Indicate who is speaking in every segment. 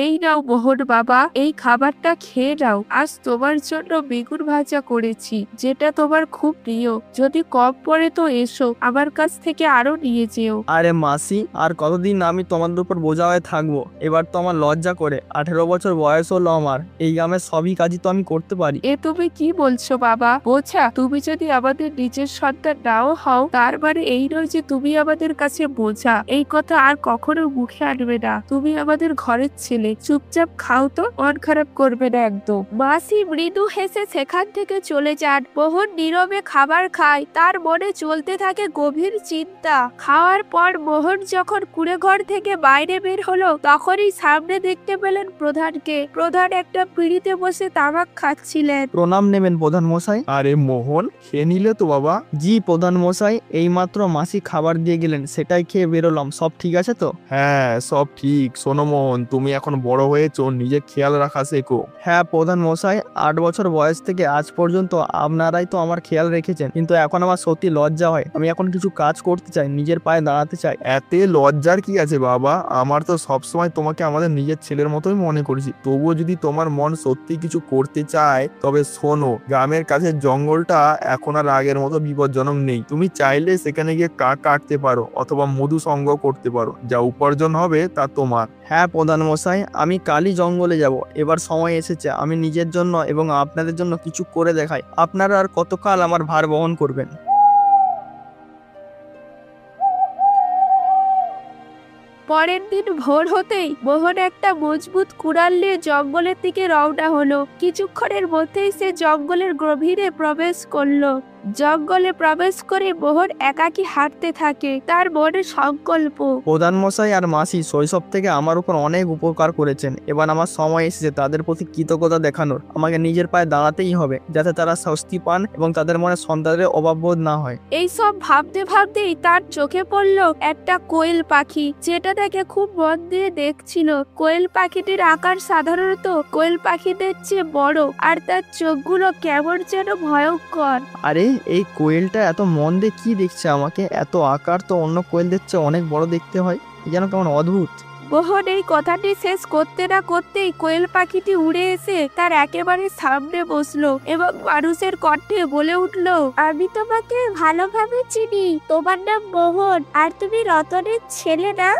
Speaker 1: এই নাও মোহন বাবা, এই খাবারটা খেয়ে নাও। আজ তোমার জন্য বেগুন ভাজা করেছি, যেটা তোমার খুব প্রিয়। যদি কম পড়ে তো এসো, আমার কাছ থেকে আরো নিয়ে যেও।
Speaker 2: আরে মাসি, আর কতদিন আমি তোমাদের উপর বোঝা হয়ে থাকবো? এবার তো আমার লজ্জা করে। 18 বছর বয়স হলো আমার, এই গ্রামের সবই কাজই তো আমি করতে পারি।
Speaker 1: এ তুমি কি বলছো বাবা? বোঝা, তুমি যদি আমাদের নিজের সন্তান নাও হও, তার মানে এই নয় যে তুমি আমাদের কাছে বোঝা। এই কথা আর কখনো মুখে আনবে না। তুমি আমাদের ঘরের ছেলে, চুপচাপ খাও তো, মন খারাপ করবে না একদম। মাসি মৃদু হেসে সেখান থেকে চলে যান। মোহন নীরবে খাবার খায়, তার মনে চলতে থাকে গভীর চিন্তা। খাওয়ার পর মোহন যখন কুড়ে ঘর থেকে বাইরে বের হলো, তখনই সামনে দেখতে পেলেন প্রধানকে। প্রধান একটা পিঁড়িতে বসে তামাক খাচ্ছিলেন।
Speaker 2: প্রণাম নেবেন প্রধান মশাই।
Speaker 3: আরে মোহন, খেয়ে নিলে তো বাবা?
Speaker 2: জি প্রধান মশাই, এই মাত্র মাসি খাবার দিয়ে গেলেন, সেটাই খেয়ে বেরোলাম। সব ঠিক আছে তো?
Speaker 3: হ্যাঁ, সব ঠিক। শোনো মোহন, তুমি এখন বড় হয়েছো, নিজের খেয়াল রাখা শেখো।
Speaker 2: হ্যাঁ প্রধান মশাই, 8 বছর বয়স থেকে আজ পর্যন্ত আপনারাই তো আমার খেয়াল রেখেছেন, কিন্তু এখন আমার সত্যি লজ্জা হয়। আমি এখন কিছু কাজ করতে চাই, নিজের পায়ে দাঁড়াতে চাই।
Speaker 3: এতে লজ্জার কি আছে বাবা? আমার তো সবসময় তোমাকে আমাদের নিজের ছেলের মতোই মনে করেছি। তবুও যদি তোমার মন সত্যি কিছু করতে চায়, তবে শোনো, গ্রামের কাছে জঙ্গলটা এখন আর আগের মতো বিপজ্জনক নেই। তুমি চাইলে সেখানে গিয়ে কাঠ কাটতে পারো অথবা মধু সংগ্রহ করতে পারো। যা উপার্জন হবে তা তোমার।
Speaker 2: হ্যাঁ প্রধান মশাই, আমি কালই জঙ্গলে যাব। এবার সময় এসেছে আমি নিজের জন্য এবং আপনাদের জন্য কিছু করে দেখাই। আপনারা আর কতকাল আমার ভার বহন করবেন?
Speaker 1: পরের দিন ভোর হতেই মোহন একটা মজবুত কুড়াল নিয়ে জঙ্গলের দিকে রওনা হলো। কিছুক্ষণের মধ্যেই সে জঙ্গলের গভীরে প্রবেশ করলো। জঙ্গলে প্রবেশ করে মোহন একাকী হাঁটতে থাকে, তার মনে সংকল্প।
Speaker 2: প্রধান মশাই আর মাসি শৈশব থেকে আমার উপর অনেক উপকার করেছেন। এবার আমার সময় এসেছে তাদের প্রতি কৃতজ্ঞতা দেখানোর। আমাকে নিজের পায়ে দাঁড়াতেই হবে, যাতে তারা স্বস্তি পান এবং তাদের মনে সন্তানের অভাববোধ না হয়।
Speaker 1: এই সব ভাবতে ভাবতেই তার চোখে পড়লো একটা কোয়েল পাখি, যেটা তাকে খুব মন দিয়ে দেখছিল। কোয়েল পাখিটির আকার সাধারণত কোয়েল পাখিদের চেয়ে বড়, আর তার চোখগুলো কেমন যেন ভয়ঙ্কর।
Speaker 2: আরে এই কোয়েলটা এত মন দিয়ে কি দেখছে আমাকে? এত আকার তো অন্য কোয়েলদের চেয়ে অনেক বড় দেখতে হয়, যেন কেমন অদ্ভুত।
Speaker 1: মোহন এই কথাটি শেষ করতে না করতেই কোয়েল পাখিটি উড়ে এসে তার একেবারে সামনে বসলো এবং মানুষের কণ্ঠে বলে উঠলো, আমি তোমাকে ভালোভাবে চিনি। তোমার নাম মোহন, আর তুমি রতনের ছেলে না?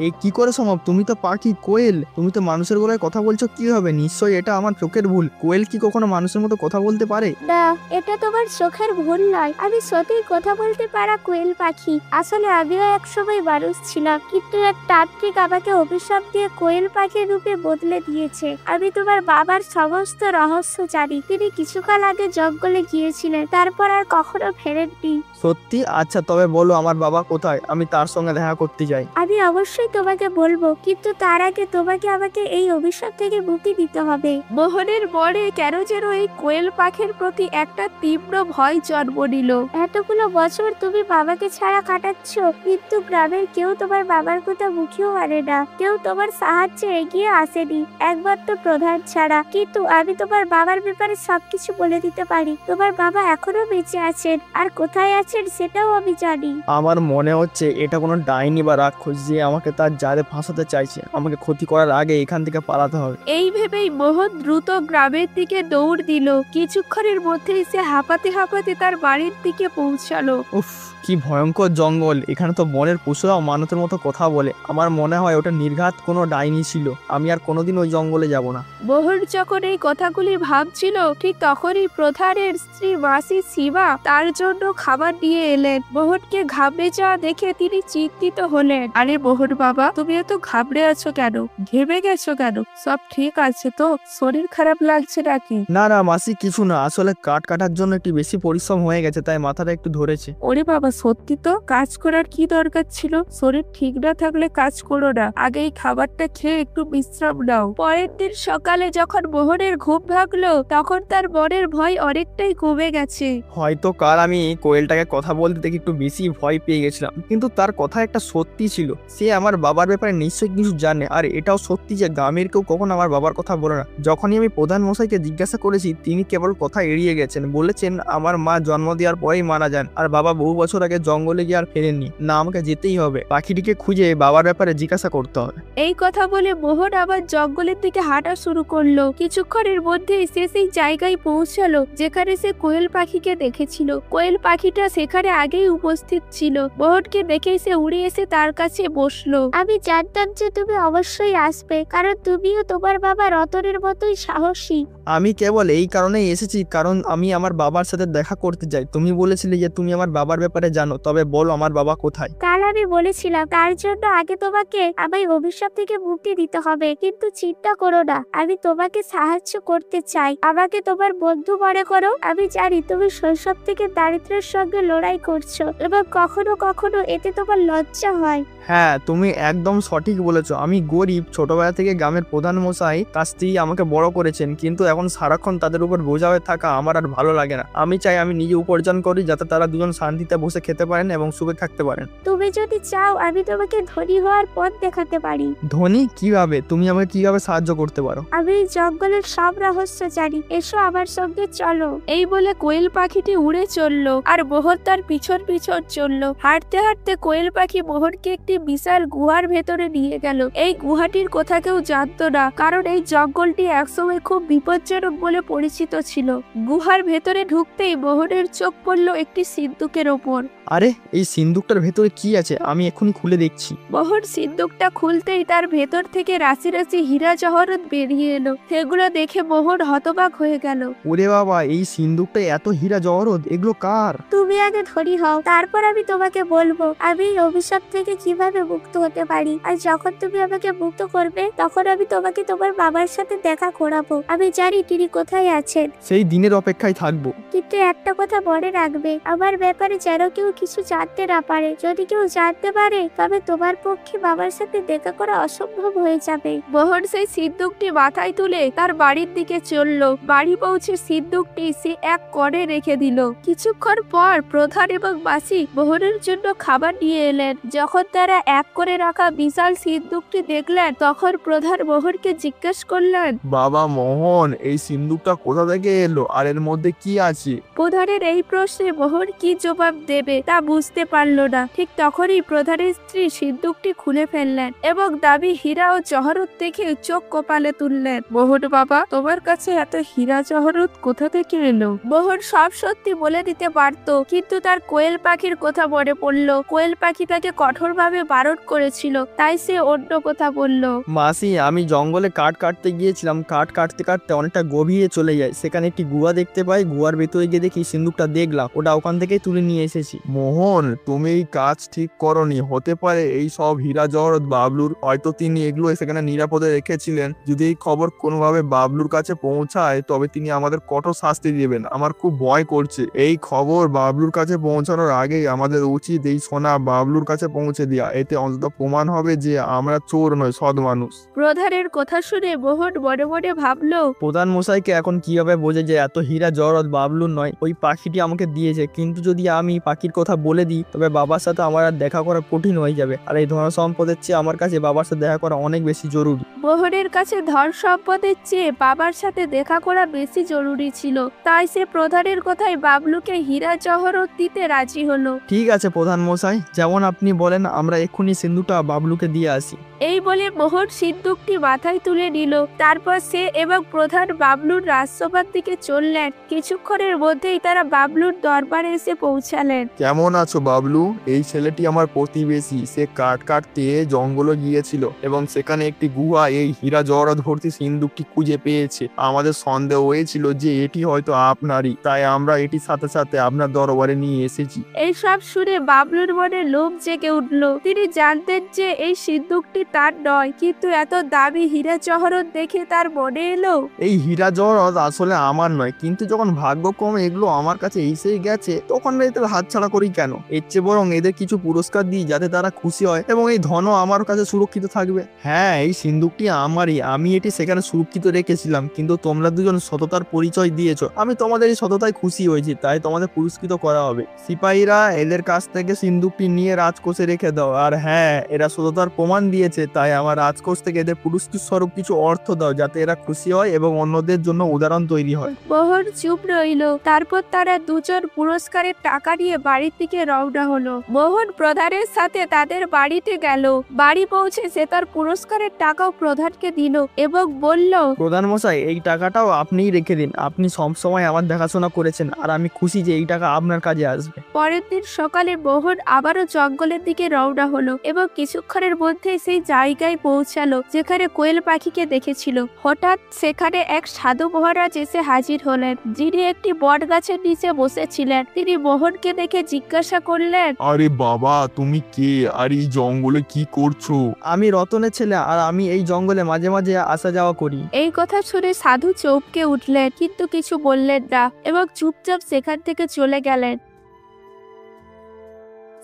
Speaker 2: এ কি করে সম্ভব? তুমি তো পাখি, কোয়েল। তুমি তো মানুষের গলায় কথা বলছো কিভাবে? নিশ্চয়ই এটা আমার চোখের ভুল। কোয়েল কি কখনো মানুষের মতো কথা বলতে পারে?
Speaker 4: না, এটা তোমার চোখের ভুল নয়। আমি সত্যি কথা বলতে পারা কোয়েল পাখি। আসলে আমিও একসময় মানুষ ছিলাম, কিন্তু এক তান্ত্রিক আমাকে অভিশাপ দিয়ে কোয়েল পাখির রূপে বদলে দিয়েছে। আমি তোমার বাবার সমস্ত রহস্য জানি। তিনি কিছুকাল আগে জঙ্গলে গিয়েছিলেন, তারপর আর কখনো ফেরেননি।
Speaker 2: সত্যি? আচ্ছা, তবে বলো আমার বাবা কোথায়? আমি তার সঙ্গে দেখা করতে চাই।
Speaker 4: আমি অবশ্যই তোমাকে বলবো, কিন্তু তার আগে তোমাকে আমাকে এই অভিশাপ থেকে মুক্তি দিতে হবে।
Speaker 1: মোহনের মনে কেন যেন এই কোয়েল পাখির প্রতি একটা তীব্র ভয় জন্ম নিল।
Speaker 4: এতগুলো বছর তুমি বাবাকে ছাড়া কাটাচ্ছ, কিন্তু গ্রামের কেউ তোমার বাবার কথা মুখেও আনে না। কেউ তোমার সাহায্যে এগিয়ে আসেনি, একমাত্র প্রধান ছাড়া। কিন্তু আমি তোমার বাবার ব্যাপারে সবকিছু বলে দিতে পারি। তোমার বাবা এখনো বেঁচে আছেন, আর কোথায় আছেন সেটাও আমি জানি।
Speaker 2: আমার মনে হচ্ছে এটা কোনো ডাইনি বা রাক্ষস, যে আমাকে তার জালে ফাঁসাতে চাইছে। আমাকে ক্ষতি করার আগে এখান থেকে পালাতে হবে।
Speaker 1: এই ভেবেই মোহন দ্রুত গ্রামের দিকে দৌড় দিল। কিছুক্ষণের মধ্যেই সে হাঁপাতে হাঁপাতে তার বাড়ির দিকে পৌঁছালো।
Speaker 2: উফ, কি ভয়ঙ্কর জঙ্গল! এখানে তো বনের পশুরাও মানুষের মতো কথা বলে। আমার মনে হয় ওটা নির্ঘাত কোনো ডাইনি ছিল। আমি আর কোনোদিন ওই জঙ্গলে যাব না।
Speaker 1: মোহন যখন এই কথাগুলি ভাবছিল, ঠিক তখনই প্রধানের স্ত্রী মাসি শিবা তার জন্য খাবার নিয়ে এলেন। মোহনকে ঘাবড়ে যাওয়া দেখে তিনি চিন্তিত হলেন। আরে মোহন বাবা, তুমি এত ঘাবড়ে আছো কেন? ঘেমে গেছো কেন? সব ঠিক আছে তো? শরীর খারাপ লাগছে নাকি?
Speaker 2: না না মাসি, কিছু না। আসলে কাঠ কাটার জন্য একটু বেশি পরিশ্রম হয়ে গেছে, তাই মাথাটা একটু ধরেছে।
Speaker 1: ওরে বাবা, সত্যি তো? কাজ করার কি দরকার ছিল? শরীর ঠিক না থাকলে কাজ করো না, আগে এই খাবারটা খেয়ে একটু বিশ্রাম নাও। পরের দিন সকালে যখন মোহনের ঘুম ভাগলো, তখন তার মনের ভয় অনেকটাই কমে গেছে।
Speaker 2: হয়তো কাল আমি কোয়েলটাকে কথা বলতে দেখে একটু বেশি ভয় পেয়ে গেছিলাম, কিন্তু তার কথা একটা সত্যি ছিল। সে আমার বাবার ব্যাপারে নিশ্চয়ই কিছু জানে। আর এটাও সত্যি যে গ্রামের কেউ কখনো আমার বাবার কথা বলে না। যখনই আমি প্রধান মশাইকে জিজ্ঞাসা করেছি, তিনি কেবল কথা এড়িয়ে গেছেন। বলেছেন আমার মা জন্ম দেওয়ার পরেই মারা যান, আর বাবা বহু বছর আগে জঙ্গলে গিয়ে আর ফেরেননি। না, আমাকে যেতেই হবে। পাখিটিকে খুঁজে বাবার ব্যাপারে জিজ্ঞাসা জিজ্ঞাসা করতে হবে।
Speaker 1: এই কথা বলে মোহন আবার জঙ্গলের দিকে হাঁটা শুরু করলো। কিছুক্ষণের মধ্যেই সে সেই জায়গায় পৌঁছালো যেখানে সে কোয়েল পাখিকে দেখেছিল। কোয়েল পাখিটা সেখানে আগেই উপস্থিত ছিল। মোহনকে দেখেই সে উড়ে এসে তার কাছে বসলো।
Speaker 4: আমি জানতাম যে তুমি অবশ্যই আসবে, কারণ তুমিও তোমার বাবা রতনের মতোই সাহসী।
Speaker 2: আমি কেবল এই কারণেই এসেছি কারণ আমি আমার বাবার সাথে দেখা করতে চাই। তুমি বলেছিলে যে তুমি আমার বাবার ব্যাপারে জানো, তবে বলো আমার বাবা কোথায়?
Speaker 4: কাল আমি বলেছিলাম তার জন্য আগে তোমাকে আমার অভিশাপ থেকে মুক্তি দিতে হবে, কিন্তু চিন্তা করো না, আমি তোমাকে সাহায্য করতে চাই। আমাকে তোমার বন্ধু মনে করো। আমি জানি তুমি শৈশব থেকে দারিদ্র্যের সঙ্গে লড়াই করছো এবং কখনো কখনো এতে তোমার লজ্জা হয়।
Speaker 2: হ্যাঁ, তুমি একদম সঠিক বলেছো। আমি গরিব, ছোটবেলা থেকে গ্রামের প্রধান মশাই তার স্ত্রী আমাকে বড় করেছেন, কিন্তু এখন সারাক্ষণ তাদের উপর বোঝা হয়ে থাকা আমার আর ভালো লাগে না। আমি চাই আমি নিজে উপার্জন করি যাতে তারা দুজন শান্তিতে বসে খেতে পারেন এবং সুখে থাকতে পারেন।
Speaker 4: তুমি যদি চাও আমি তোমাকে ধনী হওয়ার পথ দেখাতে পারি।
Speaker 2: ধনী কিভাবে? তুমি আমাকে কিভাবে সাহায্য করতে পারো?
Speaker 4: আমি এই জঙ্গলের সব রহস্য জানি, এসো আমার সঙ্গে চলো।
Speaker 1: এই বলে কোয়েল পাখিটি উড়ে চললো আর মোহন তার পিছন পিছন চললো। হাঁটতে হাঁটতে কোয়েল পাখি মোহনকে একটি বিশাল গুহার ভেতরে নিয়ে গেল। এই গুহাটির কথা কেউ জানতো না, কারণ এই জঙ্গলটি একসময় খুব বিপজ্জনক বলে পরিচিত ছিল। গুহার ভেতরে ঢুকতেই মোহনের চোখ পড়লো একটি সিন্দুকের ওপর।
Speaker 2: আরে, এই সিন্দুকটার ভেতরে কি আছে? আমি এক্ষুনি খুলে দেখছি।
Speaker 1: মোহন সিন্দুকটা খুলতেই তার ভেতর থেকে রাশি রাশি হীরা জহরত বেরিয়ে এলো। সেগুলো দেখে মোহন হতবাক হয়ে গেল।
Speaker 2: ওরে বাবা, এই সিন্দুকটা এত হীরা জহরত, এগুলো কার?
Speaker 4: তুমি আগে ধনী হও, তারপর আমি তোমাকে বলবো আমি এই অভিশাপ থেকে কিভাবে মুক্ত হতে পারি। আর যখন তুমি আমাকে মুক্ত করবে তখন আমি তোমাকে তোমার বাবার সাথে দেখা করাবো। আমি জানি তিনি কোথায় আছেন।
Speaker 2: সেই দিনের অপেক্ষায় থাকবো।
Speaker 4: কিন্তু একটা কথা মনে রাখবে, আমার ব্যাপারে যেন কেউ কিছু জানতে না পারে। যদি কেউ জানতে পারে তবে তোমার পক্ষে বাবার সাথে দেখা করা অসম্ভব হয়ে যাবে।
Speaker 1: মোহন সেই সিন্দুকটি মাথায় তুলে তার বাড়ির দিকে চললো। বাড়ি পৌঁছে সিন্দুকটি সে এক কোণে রেখে দিল। কিছুক্ষণ পর প্রধান এবং মাসি মোহনের জন্য খাবার নিয়ে এলেন। যখন তারা এক করে রাখা বিশাল সিন্দুকটি দেখলেন তখন প্রধান মোহনকে জিজ্ঞেস করলেন,
Speaker 3: বাবা মোহন, এই সিন্দুকটা কোথা থেকে এলো আর এর মধ্যে কি আছে?
Speaker 1: প্রধানের এই প্রশ্নে মোহন কি জবাব দেবে তা বুঝতে পারল না। ঠিক তখনই প্রধানের স্ত্রী সিন্দুকটি খুলে ফেললেন এবং দামি হীরা ও জহরত দেখে চোখ কপালে তুললেন। মোহন বাবা, তোমার কাছে এত হীরা জহরত কোথা থেকে এলো? মোহন সব সত্যি বলে দিতে পারতো, কিন্তু তার কোয়েল পাখির কথা মনে পড়লো। কোয়েল পাখি তাকে কঠোরভাবে বারণ করেছিল, তাই সে অন্য কথা বলল।
Speaker 2: মাসি, আমি জঙ্গলে কাঠ কাটতে গিয়েছিলাম। কাঠ কাটতে কাটতে অনেকটা গভীরে চলে যায়। সেখানে একটি গুহা দেখতে পাই। গুহার ভেতরে গিয়ে দেখি সিন্দুকটা দেখলাম, ওটা ওখান থেকেই তুলে নিয়ে এসেছি।
Speaker 3: মোহন, তুমি এই কাজ ঠিক করনি। হতে পারে এই সব হীরা জহরত বাবলুর, হয়তো তিনি এগুলো সেখানে নিরাপদে রেখেছিলেন। যদি এই খবর কোনোভাবে বাবলুর কাছে পৌঁছায় তবে তিনি আমাদের কঠোর শাস্তি দিবেন। আমার খুব ভয় করছে। এই খবর বাবলুর কাছে পৌঁছানোর আগেই আমাদের উচিত এই সোনা বাবলুর কাছে পৌঁছে দেওয়া। এতে অন্তত প্রমাণ হবে যে আমরা চোর নয়, সৎ মানুষ।
Speaker 1: প্রধানের কথা শুনে মোহন মনে মনে ভাবলো,
Speaker 2: প্রধান মশাইকে এখন কিভাবে বোঝে যে এত হীরা জহরত বাবলুর নয়, ওই পাখিটি আমাকে দিয়েছে। কিন্তু যদি আমি পাখির কথা বলে দিই তবে বাবার সাথে আমার আর দেখা করা কঠিন হয়ে যাবে। আর এই ধন সম্পদের চেয়ে আমার কাছে বাবার সাথে দেখা করা অনেক বেশি জরুরি।
Speaker 1: মোহনের কাছে ধন সম্পদের চেয়ে বাবার সাথে দেখা করা বেশি জরুরি ছিল। তাই সে প্রধানের কথায় বাবলুকে হীরা জহরত দিতে রাজি হলো।
Speaker 2: ঠিক আছে প্রধান মশাই, যেমন আপনি বলেন, আমরা এক্ষুনি সিন্দুকটা বাবলুকে দিয়ে আসি।
Speaker 1: এই বলে মোহন সিন্দুকটি মাথায় তুলে নিল। তারপর সে এবং প্রধান বাবলুর রাজসভার দিকে চললেন। কিছুক্ষণের মধ্যেই তারা বাবলুর দরবারে এসে পৌঁছালেন।
Speaker 3: কেমন আছো বাবলু? এই ছেলেটি আমার প্রতিবেশী। সে কাঠ কাটতে জঙ্গলে গিয়েছিল এবং সেখানে একটি গুহা এই হীরা জহরত ভর্তি সিন্দুকটি খুঁজে পেয়েছে। আমাদের সন্দেহ হয়েছিল যে এটি হয়তো আপনারই, তাই আমরা এটির সাথে সাথে আপনার দরবারে নিয়ে এসেছি।
Speaker 1: এই সব শুনে বাবলুর মনে লোভ জেগে উঠল। তিনি জানতেন যে এই সিন্দুকটি তার নয়, কিন্তু এত দামি হীরা জহরত দেখে তার মনে এলো
Speaker 2: এই হীরা জহরত আসলে আমার নয়, কিন্তু যখন ভাগ্যক্রমে এগুলো আমার কাছে এসেই গেছে তখন এদের হাতছাড়া করি কেন? এর চেয়ে বরং এদের কিছু পুরস্কার দিই যাতে তারা খুশি হয় এবং এই ধনও আমার কাছে সুরক্ষিত থাকবে। হ্যাঁ, এই সিন্দুকটা বোতলটি আমারই, আমি এটি সেখানে সুরক্ষিত রেখেছিলাম, কিন্তু তোমরা দুজন সততার পরিচয় দিয়েছো। আমি তোমাদের এই সততায় খুশি হয়েছি, তাই তোমাদের পুরস্কৃত করা হবে। সিপাহীরা, এদের কাছ থেকে সিন্দুকটি নিয়ে রাজকোষে রেখে দাও। আর হ্যাঁ, এরা সততার প্রমাণ দিয়েছে, তাই আমার রাজকোষ থেকে এদের পুরস্কৃত স্বরূপ কিছু অর্থ দাও, যাতে এরা খুশি হয় এবং অন্যদের জন্য উদাহরণ তৈরি হয়।
Speaker 1: মোহন চুপ রইল। তারপর তারা দুজন পুরস্কারের টাকা নিয়ে বাড়ির দিকে রওনা হলো। মোহন প্রধানের সাথে তাদের বাড়িতে গেল। বাড়ি পৌঁছে সে তার পুরস্কারের টাকাও প্রধানকে দিল এবং বলল,
Speaker 2: প্রধান মশাই, এই টাকাটাও আপনিই রেখে দিন। আপনি সবসময় আমার দেখাশোনা করেছেন, আর আমি খুশি যে এই টাকা আপনার কাজে আসবে।
Speaker 1: পরের দিন সকালে মোহন আবারও জঙ্গলের দিকে রওনা হলো এবং কিছুক্ষণের মধ্যে সেই জায়গায় পৌঁছালো যেখানে কোয়েল পাখিকে দেখেছিল। হঠাৎ সেখানে এক সাধু মহারাজ এসে হাজির হলেন, যিনি একটি বট গাছের নিচে বসেছিলেন। তিনি মোহনকে দেখে জিজ্ঞাসা করলেন,
Speaker 3: আরে বাবা, তুমি কে আর এই জঙ্গলে কি করছো?
Speaker 2: আমি রতনের ছেলে, আর আমি এই জঙ্গলে মাঝে মাঝে আসা যাওয়া করি।
Speaker 1: এই কথা শুনে সাধু চমকে উঠলেন, কিন্তু কিছু বললেন না এবং চুপচাপ সেখান থেকে চলে গেলেন।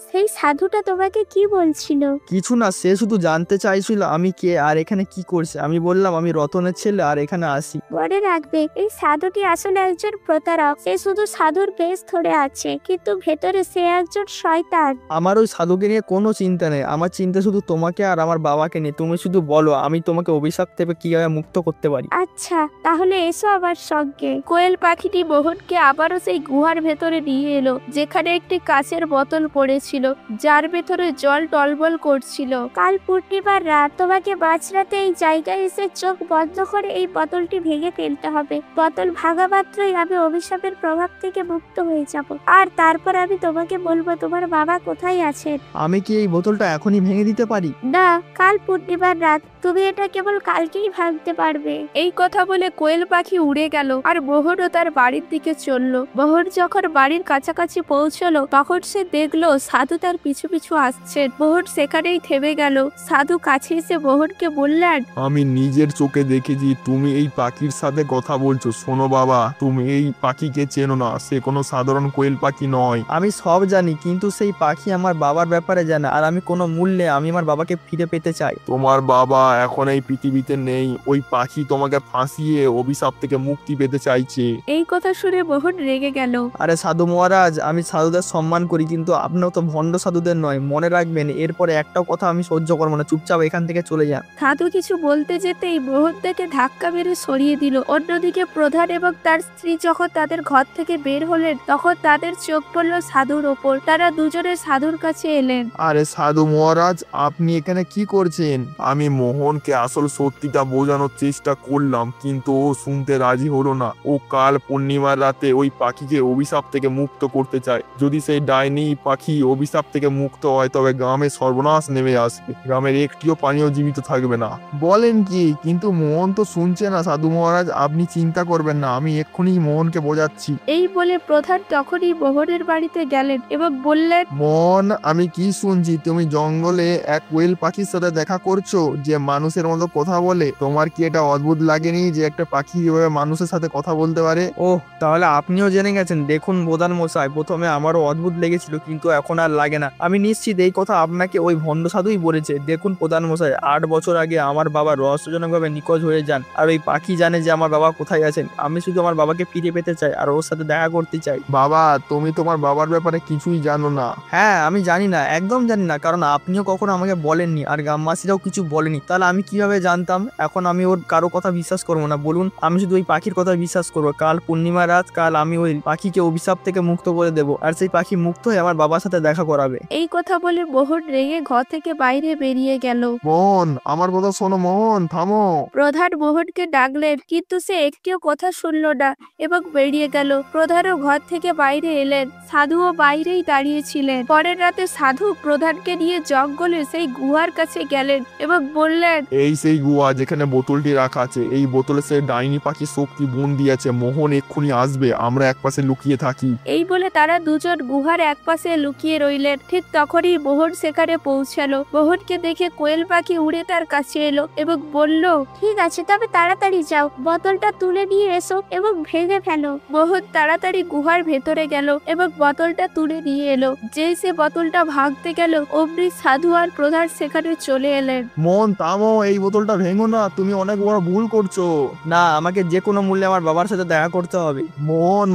Speaker 4: সেই সাধুটা তোমাকে কি বলছিল?
Speaker 2: কিছু না, সে শুধু জানতে চাইছিল আমি কে আর এখানে কি করছে। আমি বললাম আমি রতনের ছেলে আর এখানে আসি।
Speaker 4: মনে রাখবে, এই সাধুটি আসলে একজন প্রতারক। সে শুধু সাধুর বেশ ধরে আছে, কিন্তু ভেতরে সে একজন শয়তান।
Speaker 2: আমার ওই সাধুকে নিয়ে কোনো চিন্তা নেই, আমার চিন্তা শুধু তোমাকে আর আমার বাবাকে নিয়ে। তুমি শুধু বলো আমি তোমাকে অভিশাপ থেকে কিভাবে মুক্ত করতে পারি।
Speaker 4: আচ্ছা, তাহলে এসো আমার সঙ্গে।
Speaker 1: কোয়েল পাখিটি মোহনকে আবারও সেই গুহার ভেতরে নিয়ে এলো, যেখানে একটি কাচের বোতল পড়েছিল, যার ভেতরে জল টলবল করছিল।
Speaker 4: কাল পূর্ণিমার রাত, তোমাকে মাঝরাতে এই জায়গায় এসে চোখ বন্ধ করে এই বোতলটি ভেঙে ফেলতে হবে। বোতল ভাঙা মাত্রই আমি অভিশাপের প্রভাব থেকে মুক্ত হয়ে যাব, আর তারপর আমি তোমাকে বলবো তোমার বাবা কোথায় আছেন।
Speaker 2: আমি কি এই বোতলটা এখনই ভেঙে দিতে পারি?
Speaker 4: না, কাল পূর্ণিমার রাত, তুমি এটা কেবল কালকেই ভাঙতে পারবে।
Speaker 1: এই কথা বলে কোয়েল পাখি উড়ে গেল, আর মোহনও তার বাড়ির দিকে চলল। মোহন যখন বাড়ির কাছাকাছি পৌঁছলো, তখন সে দেখলো সাধু তার পিছু পিছু আসছেন। মোহন সেখানেই থেমে গেল। সাধু কাছে এসে মোহনকে বললেন,
Speaker 3: আমি নিজের চোখে দেখেছি তুমি এই পাখির সাথে কথা বলছো। শোনো বাবা, তুমি এই পাখিকে চেনো না, সে কোনো সাধারণ কোয়েল পাখি নয়।
Speaker 2: আমি সব জানি, কিন্তু সেই পাখি আমার বাবার ব্যাপারে জানে, আর আমি কোনো মূল্যে আমি আমার বাবাকে ফিরে পেতে চাই।
Speaker 3: তোমার বাবা এখন এই পৃথিবীতে নেই। ওই পাখি তোমাকে ফাঁসিয়ে অভিশাপ থেকে মুক্তি পেতে চাইছে।
Speaker 1: এই কথা শুনে মোহন রেগে গেল।
Speaker 2: আরে সাধু মহারাজ, আমি সাধুদের সম্মান করি, কিন্তু আপনার তো ভণ্ড সাধুদের নয়। মনে রাখবেন, এরপরে একটাও কথা আমি সহ্য করবো না। চুপচাপ এখান থেকে চলে যান।
Speaker 1: সাধু কিছু বলতে যেতেই মোহন তাকে ধাক্কা মেরে সরিয়ে দিল। অন্যদিকে প্রধান এবং তার স্ত্রী যখন তাদের ঘর থেকে বের হলেন, তখন তাদের চোখ পড়ল সাধুর ওপর। তারা দুজনে সাধুর কাছে এলেন।
Speaker 3: আরে সাধু মহারাজ, আপনি এখানে কি করছেন? আমি মোহনকে আসল সত্যিটা বোঝানোর চেষ্টা করলাম, কিন্তু ও শুনতে রাজি হলো না। ও কাল পূর্ণিমার রাতে ওই পাখিকে অভিশাপ থেকে মুক্ত করতে চায়। যদি সেই ডাইনি পাখি অভিশাপ থেকে মুক্ত হয়, তবে গ্রামে সর্বনাশ নেমে আসবে। গ্রামের একটিও প্রাণীও জীবিত থাকবে না। বলেন কি? কিন্তু মোহন তো শুনছে না। সাধু মহারাজ, আপনি চিন্তা করবেন না, আমি এক্ষুনি মোহনকে বোঝাচ্ছি।
Speaker 1: এই বলে প্রধান তখনই মোহনের বাড়িতে গেলেন এবং বললেন,
Speaker 3: মোহন, আমি কি শুনছি তুমি জঙ্গলে এক কোয়েল পাখির সাথে দেখা করছো, যে মানুষের মতো কথা বলে। তোমার কি এটা অদ্ভুত লাগেনি যে একটা পাখি এভাবে মানুষের সাথে কথা বলতে পারে?
Speaker 2: ওহ, তাহলে আপনিও জেনে গেছেন। দেখুন প্রধান মশাই, প্রথমে আমারও অদ্ভুত লেগেছিল, কিন্তু এখন আর লাগে না। আমি নিশ্চিত এই কথা আপনাকে ওই ভণ্ড সাধুই বলেছে। দেখুন প্রধান মশাই, 8 বছর আগে আমার বাবা রহস্যজনকভাবে নিখোঁজ হয়ে যান, আর ওই পাখি জানে যে আমার বাবা কোথায় আছেন। আমি শুধু আমার বাবাকে ফিরে পেতে চাই আর ওর সাথে দেখা করতে চাই।
Speaker 3: বাবা, তুমি তোমার বাবার ব্যাপারে কিছুই জানো না।
Speaker 2: হ্যাঁ, আমি জানি না, একদম জানি না, কারণ আপনিও কখনো আমাকে বলেননি, আর গ্রামবাসীরাও কিছু বলেনি। তাহলে আমি কিভাবে জানতাম? এখন আমি ওর কারো কথা বিশ্বাস করবো না, বলুন? আমি শুধু ওই পাখির কথা বিশ্বাস করবো। কাল পূর্ণিমা রাত, কাল আমি ওই পাখিকে অভিশাপ থেকে মুক্ত করে দেবো, আর সেই পাখি মুক্ত হয়ে আমার বাবার সাথে দেখা করাবে।
Speaker 1: এই কথা বলে মোহন রেগে ঘর থেকে বাইরে বেরিয়ে গেল।
Speaker 3: মোহন, আমার কথা শোনো। মোহন, থামো।
Speaker 1: প্রধান মোহনকে ডাকলেন, কিন্তু সে একটিও কথা শুনল না এবং বেরিয়ে গেল। প্রধানও ঘর থেকে বাইরে এলেন। সাধুও বাইরেই দাঁড়িয়েছিলেন। পরের রাতে সাধু প্রধানকে নিয়ে জঙ্গলে সেই গুহার কাছে গেলেন এবং বললেন,
Speaker 3: এই সেই গুহা যেখানে বোতলটি রাখা আছে। এই বোতলে সে ডাইনি পাখি শক্তি বন্দি আছে। মোহন এক্ষুনি আসবে, আমরা একপাশে লুকিয়ে থাকি।
Speaker 1: এই বলে তারা দুজন গুহার একপাশে লুকিয়ে রইলেন। ঠিক তখনই মোহন সেখানে পৌঁছালো। মোহনকে দেখে কোয়েল পাখি উড়ে তার কাছে এলো এবং বলল,
Speaker 4: ঠিক আছে, তবে তাড়াতাড়ি যাও, বোতলটা তুলে নিয়ে এসো এবং ভেঙে ফেলো।
Speaker 1: মোহন তাড়াতাড়ি গুহার ভেতরে গেল এবং বোতলটা তুলে নিয়ে এলো। যেই সে বোতলটা ভাঙতে গেল, অমনি সাধু আর প্রধান সেখানে চলে এলেন।
Speaker 3: মোহন, তাও থামো, এই বোতলটা ভেঙো না, তুমি অনেক বড় ভুল করছো।
Speaker 2: না, আমাকে যে কোনো মূল্যে আমার বাবার সাথে দেখা করতে হবে।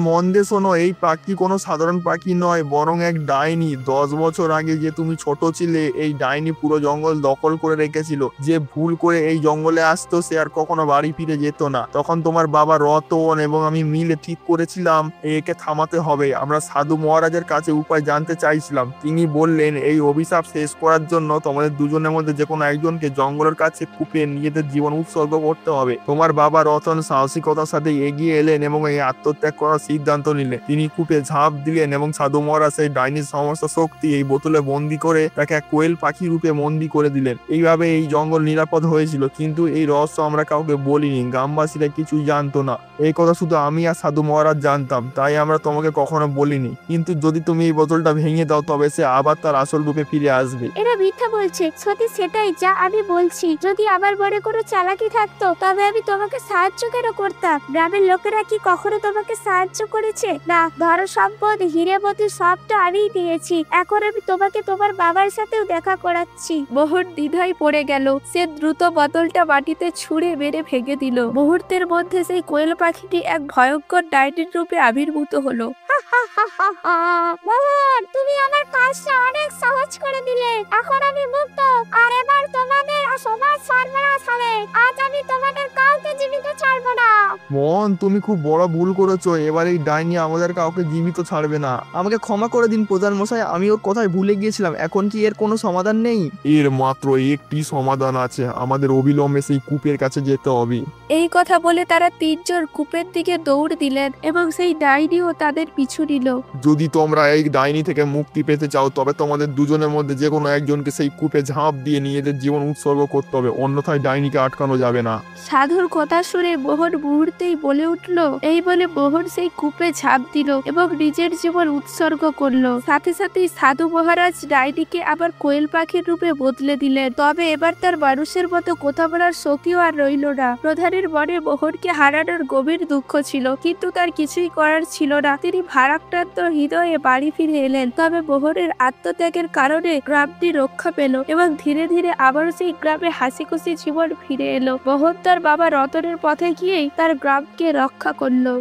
Speaker 3: মন দিয়ে শোনো, এই পাখি কোনো সাধারণ পাখি নয়, বরং এক ডাইনি। 10 বছর আগে যে তুমি ছোট ছিলে, এই ডাইনি পুরো জঙ্গল দখল করে রেখেছিল। যে ভুল করে এই জঙ্গলে আসতো সে আর কখনো বাড়ি ফিরে যেত না। তখন তোমার বাবা রতন এবং আমি মিলে ঠিক করেছিলাম একে থামাতে হবে। আমরা সাধু মহারাজের কাছে উপায় জানতে চাইছিলাম। তিনি বললেন এই অভিশাপ শেষ করার জন্য তোমাদের দুজনের মধ্যে যে কোনো একজনকে জঙ্গলের কাছে কুপে নিজেদের জীবন উৎসর্গ করতে হবে। তোমার বাবা রতন সাহসিকতার সাথে এগিয়ে এলেন এবং এই আত্মত্যাগ করার সিদ্ধান্ত নিলেন। তিনি কূপে ঝাঁপ দিলেন এবং সাধু মহারাজ সেই ডাইনির সমস্ত শক্তি এই বোতলে বন্দি করে তাকে এক কোয়েল পাখি রূপে বন্দি করে দিলেন। এইভাবে এই জঙ্গল নিরাপদ হয়েছিল, কিন্তু এই রহস্য আমরা কাউকে বলিনি। গ্রামবাসীরা কিছুই জানতো না, এই কথা শুধু আমি আর সাধু মহারাজ জানতাম, তাই আমরা তোমাকে কখনো বলিনি। কিন্তু যদি তুমি এই বোতলটা ভেঙে দাও তবে সে আবার তার আসল রূপে ফিরে আসবে।
Speaker 4: এরা মিথ্যা বলছে, সত্যি সেটাই যা আমি বলছি। যদি আমার মনে কোনো চালাকি থাকতো তবে আমি তোমাকে সাহায্য কেন করতাম? গ্রামের লোকেরা কি কখনো তোমাকে সাহায্য করেছে? না, ধন সম্পদ হিরেমতি সবটা আমিই দিয়েছি। এখন আমি তোমাকে তোমার বাবার সাথেও দেখা করাচ্ছি।
Speaker 1: মোহন দ্বিধায় পড়ে গেল। সে দ্রুত বোতলটা মাটিতে ছুঁড়ে মেরে ভেঙে দিল। মুহূর্তের মধ্যে সেই কোয়েল পাখিটি এক ভয়ঙ্কর ডাইনির রূপে আবির্ভূত হলো।
Speaker 4: মোহন, তুমি আমার কাজটা অনেক সহজ করে দিলে। এখন আমি মুক্ত, আর এবার তোমাদের সমাজ সর্বনাশ হবে। আজ আমি তোমাদের কাউকে জীবিত ছাড়বো না।
Speaker 3: মন, তুমি খুব বড় ভুল করেছো। এবার এই ডাইনি আমাদের কাউকে জীবিত ছাড়বে না।
Speaker 2: আমাকে ক্ষমা করে দিন প্রধান মশাই, আমি ওর কথায় ভুলে গিয়েছিলাম। এখন কি এর কোনো সমাধান নেই?
Speaker 3: এর মাত্র একটি সমাধান আছে, আমাদের অবিলম্বে সেই কূপের কাছে যেতে হবে।
Speaker 1: এই কথা বলে তারা তিনজন কূপের দিকে দৌড় দিলেন এবং সেই ডাইনিও তাদের পিছু নিল।
Speaker 3: যদি তোমরা এই ডাইনি থেকে মুক্তি পেতে চাও তবে তোমাদের দুজনের মধ্যে যে কোনো একজনকে সেই কূপে ঝাঁপ দিয়ে নিজেদের জীবন উৎসর্গ করতে হবে, অন্যথায় ডাইনিকে আটকানো যাবে না।
Speaker 1: সাধুর কথা শুনে মোহন মুহূর্তেই বলে উঠল। এই বলে মোহন সেই কূপে ঝাঁপ দিল এবং নিজের জীবন উৎসর্গ করলো। সাথে সাথেই সাধু মহারাজ ডাইনিকে আবার কোয়েল পাখির রূপে বদলে দিলেন। তবে এবার তার মানুষের মতো কথা বলার শক্তিও আর রইল না। প্রধানের মনে মোহনকে হারানোর গভীর দুঃখ ছিল, কিন্তু তার কিছুই করার ছিল না। তিনি ভারাক্রান্ত হৃদয়ে বাড়ি ফিরে এলেন। তবে মোহনের আত্মত্যাগের কারণে গ্রামটি রক্ষা পেল এবং ধীরে ধীরে আবারও সেই গ্রামে হাসি খুশি জীবন ফিরে এলো। মোহন তার বাবা রতনের পথে গিয়েই তার গ্রামকে রক্ষা করলো।